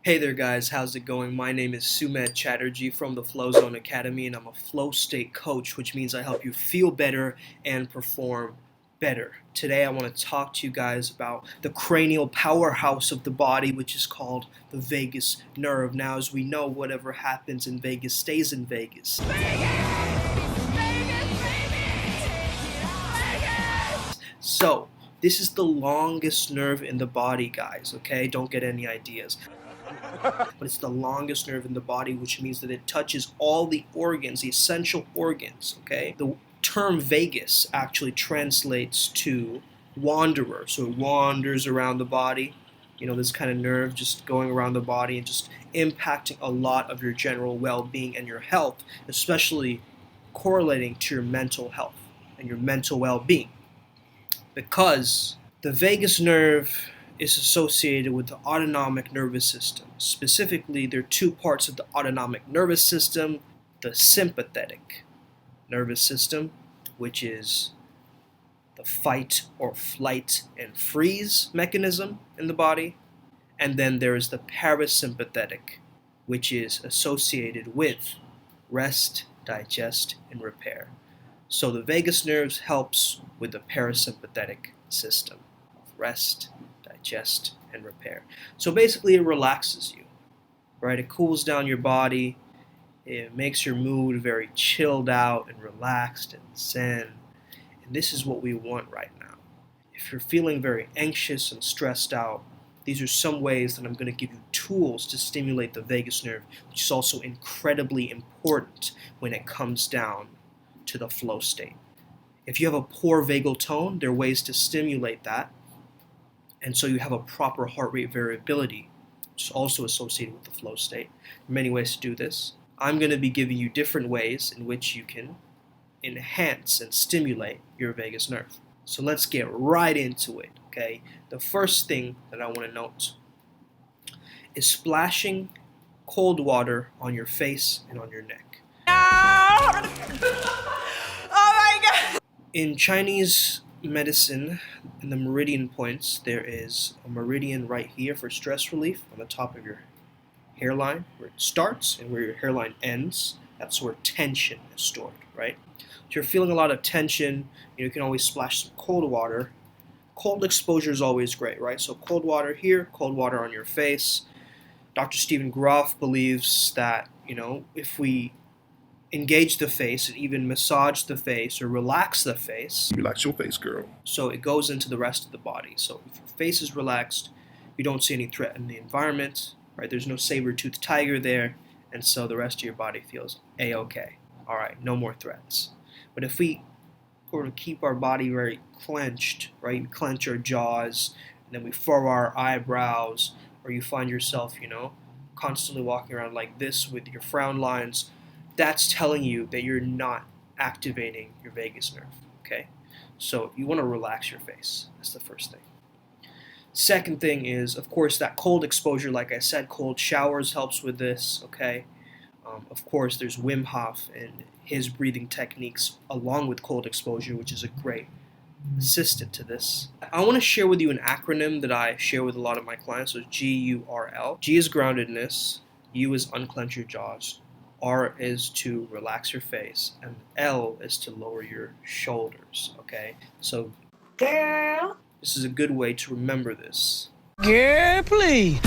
Hey there guys, how's it going? My name is Sumed Chatterjee from the Flow Zone Academy, and I'm a flow state coach, which means I help you feel better and perform better. Today I want to talk to you guys about the cranial powerhouse of the body, which is called the vagus nerve. Now, as we know, whatever happens in Vegas stays in Vegas. So, this is the longest nerve in the body, guys, okay? Don't get any ideas. But it's the longest nerve in the body, which means that it touches all the organs, the essential organs, okay? The term vagus actually translates to wanderer, so it wanders around the body, this kind of nerve just going around the body and just impacting a lot of your general well-being and your health, especially correlating to your mental health and your mental well-being. Because the vagus nerve is associated with the autonomic nervous system. Specifically, there are two parts of the autonomic nervous system: the sympathetic nervous system, which is the fight or flight and freeze mechanism in the body, and then there is the parasympathetic, which is associated with rest, digest, and repair. So the vagus nerve helps with the parasympathetic system of rest, digest, and repair. So basically it relaxes you, right? It cools down your body. It makes your mood very chilled out and relaxed and zen. And this is what we want right now. If you're feeling very anxious and stressed out, these are some ways that I'm going to give you tools to stimulate the vagus nerve, which is also incredibly important when it comes down to the flow state. If you have a poor vagal tone, there are ways to stimulate that, and so you have a proper heart rate variability, which is also associated with the flow state. There are many ways to do this. I'm going to be giving you different ways in which you can enhance and stimulate your vagus nerve. So let's get right into it, okay? The first thing that I want to note is splashing cold water on your face and on your neck. In Chinese medicine, in the meridian points, there is a meridian right here for stress relief on the top of your hairline, where it starts and where your hairline ends. That's where tension is stored, right? If you're feeling a lot of tension, you can always splash some cold water. Cold exposure is always great, right? So cold water here, cold water on your face. Dr. Stephen Groff believes that, if we engage the face and even massage the face or relax the face. Relax your face, girl. So it goes into the rest of the body. So if your face is relaxed, you don't see any threat in the environment, right? There's no saber-toothed tiger there, and so the rest of your body feels A-okay. All right, no more threats. But if we sort of keep our body very clenched, right? We clench our jaws, and then we furrow our eyebrows, or you find yourself, constantly walking around like this with your frown lines, that's telling you that you're not activating your vagus nerve, okay? So you want to relax your face. That's the first thing. Second thing is, of course, that cold exposure. Like I said, cold showers helps with this, okay? Of course, there's Wim Hof and his breathing techniques along with cold exposure, which is a great assistant to this. I want to share with you an acronym that I share with a lot of my clients. So GURL. G is groundedness, U is unclench your jaws, R is to relax your face, and L is to lower your shoulders, okay? So, girl, this is a good way to remember this. Girl, please.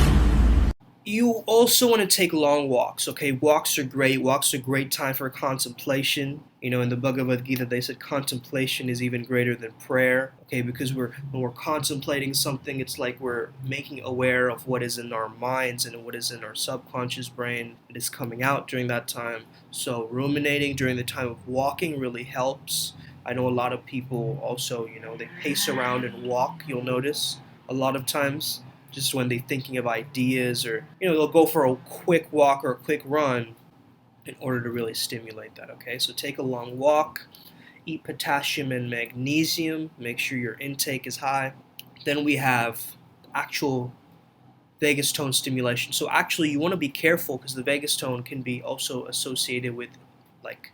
You also want to take long walks, okay? Walks are great. Walks are a great time for contemplation. In the Bhagavad Gita, they said contemplation is even greater than prayer, okay? Because when we're contemplating something, it's like we're making aware of what is in our minds and what is in our subconscious brain. It is coming out during that time. So ruminating during the time of walking really helps. I know a lot of people also, they pace around and walk, you'll notice, a lot of times, just when they're thinking of ideas, or, they'll go for a quick walk or a quick run in order to really stimulate that, okay? So take a long walk, eat potassium and magnesium, make sure your intake is high. Then we have actual vagus tone stimulation. So actually you want to be careful because the vagus tone can be also associated with like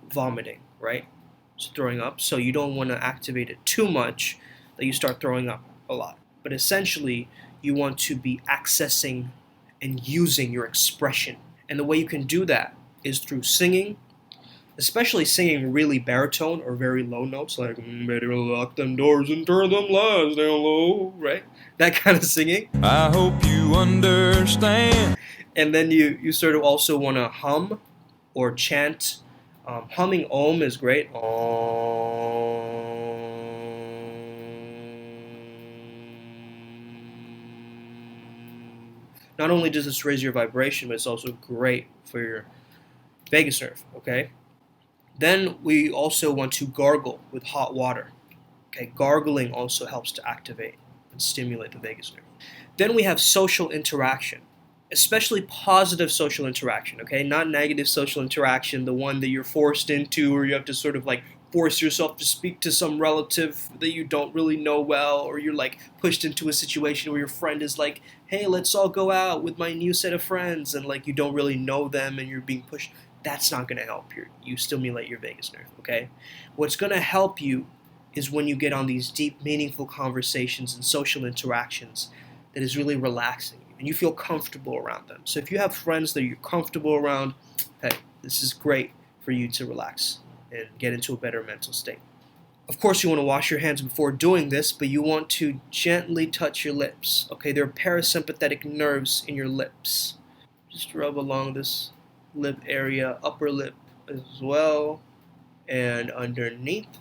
vomiting, right? So throwing up. So you don't want to activate it too much that you start throwing up a lot. But essentially you want to be accessing and using your expression. And the way you can do that is through singing, especially singing really baritone or very low notes, like better lock them doors and turn them lights down low, right? That kind of singing. I hope you understand. And then you sort of also want to hum or chant. Humming Om is great. Om. Not only does this raise your vibration, but it's also great for your vagus nerve, okay? Then we also want to gargle with hot water. Okay, gargling also helps to activate and stimulate the vagus nerve. Then we have social interaction, especially positive social interaction, okay? Not negative social interaction, the one that you're forced into, or you have to sort of like force yourself to speak to some relative that you don't really know well, or you're like pushed into a situation where your friend is like, hey, let's all go out with my new set of friends, and like you don't really know them and you're being pushed. That's not going to help you stimulate your vagus nerve, okay? What's going to help you is when you get on these deep, meaningful conversations and social interactions that is really relaxing and you feel comfortable around them. So if you have friends that you're comfortable around, hey, this is great for you to relax and get into a better mental state. Of course, you want to wash your hands before doing this, but you want to gently touch your lips. Okay, there are parasympathetic nerves in your lips. Just rub along this lip area, upper lip as well, and underneath.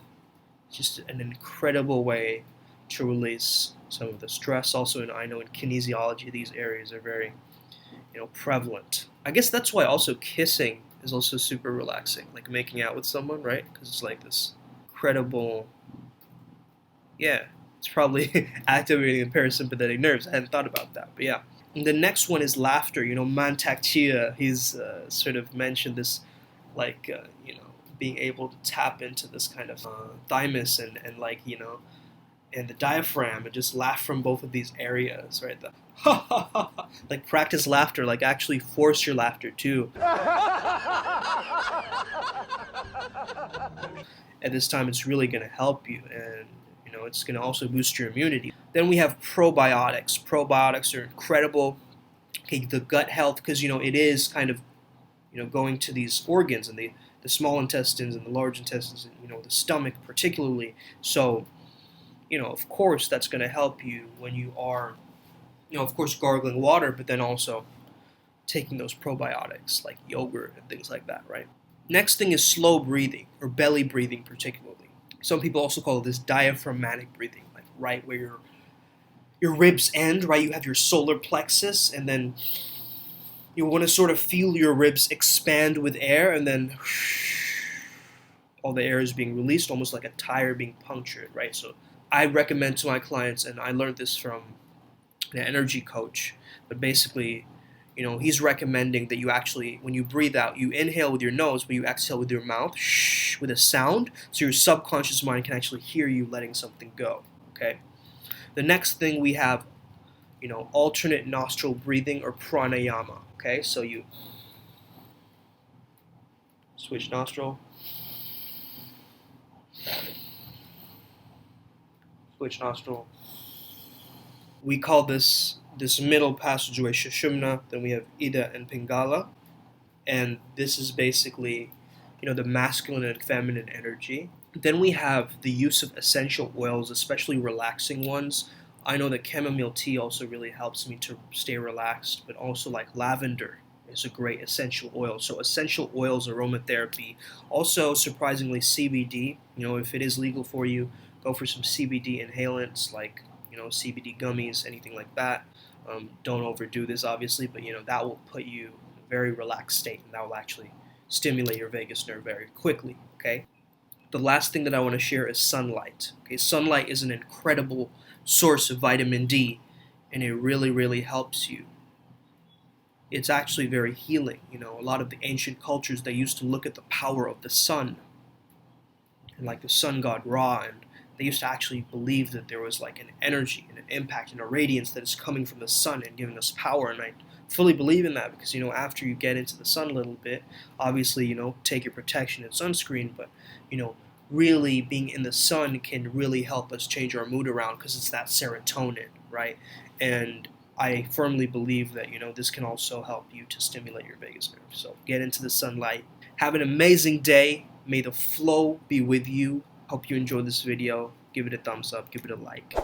Just an incredible way to release some of the stress. Also, I know in kinesiology, these areas are very, prevalent. I guess that's why also kissing is also super relaxing, like making out with someone, right? Because it's like this incredible, yeah, it's probably activating the parasympathetic nerves. I hadn't thought about that, but yeah. And the next one is laughter. Mantak Chia, he's sort of mentioned this, like, being able to tap into this kind of thymus and like, and the diaphragm and just laugh from both of these areas, right? The ha ha ha, like practice laughter, like actually force your laughter too. At this time, it's really going to help you, and it's going to also boost your immunity. Then we have probiotics. Probiotics are incredible. Okay, the gut health, because it is kind of going to these organs and the small intestines and the large intestines and the stomach particularly. So of course that's going to help you when you are of course gargling water, but then also taking those probiotics like yogurt and things like that, right? Next thing is slow breathing, or belly breathing particularly. Some people also call this diaphragmatic breathing, like right where your ribs end, right? You have your solar plexus, and then you want to sort of feel your ribs expand with air, and then all the air is being released, almost like a tire being punctured, right? So I recommend to my clients, and I learned this from an energy coach, but basically, he's recommending that you actually, when you breathe out, you inhale with your nose, but you exhale with your mouth, with a sound, so your subconscious mind can actually hear you letting something go, okay? The next thing we have, alternate nostril breathing, or pranayama, okay? So you switch nostril, switch nostril. We call this middle passageway Sushumna. Then we have Ida and Pingala, and this is basically, the masculine and feminine energy. Then we have the use of essential oils, especially relaxing ones. I know that chamomile tea also really helps me to stay relaxed, but also like lavender is a great essential oil. So essential oils, aromatherapy. Also, surprisingly, CBD. If it is legal for you, go for some CBD inhalants like CBD gummies, anything like that. Don't overdo this, obviously, but that will put you in a very relaxed state, and that will actually stimulate your vagus nerve very quickly. Okay. The last thing that I want to share is sunlight. Okay, sunlight is an incredible source of vitamin D, and it really, really helps you. It's actually very healing. A lot of the ancient cultures, they used to look at the power of the sun, and like the sun god Ra, and they used to actually believe that there was like an energy and an impact and a radiance that is coming from the sun and giving us power. And I fully believe in that because after you get into the sun a little bit, obviously take your protection and sunscreen, but really being in the sun can really help us change our mood around because it's that serotonin, right? And I firmly believe that this can also help you to stimulate your vagus nerve. So get into the sunlight. Have an amazing day. May the flow be with you. Hope you enjoyed this video. Give it a thumbs up. Give it a like.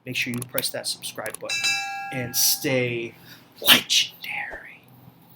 Make sure you press that subscribe button and stay legendary.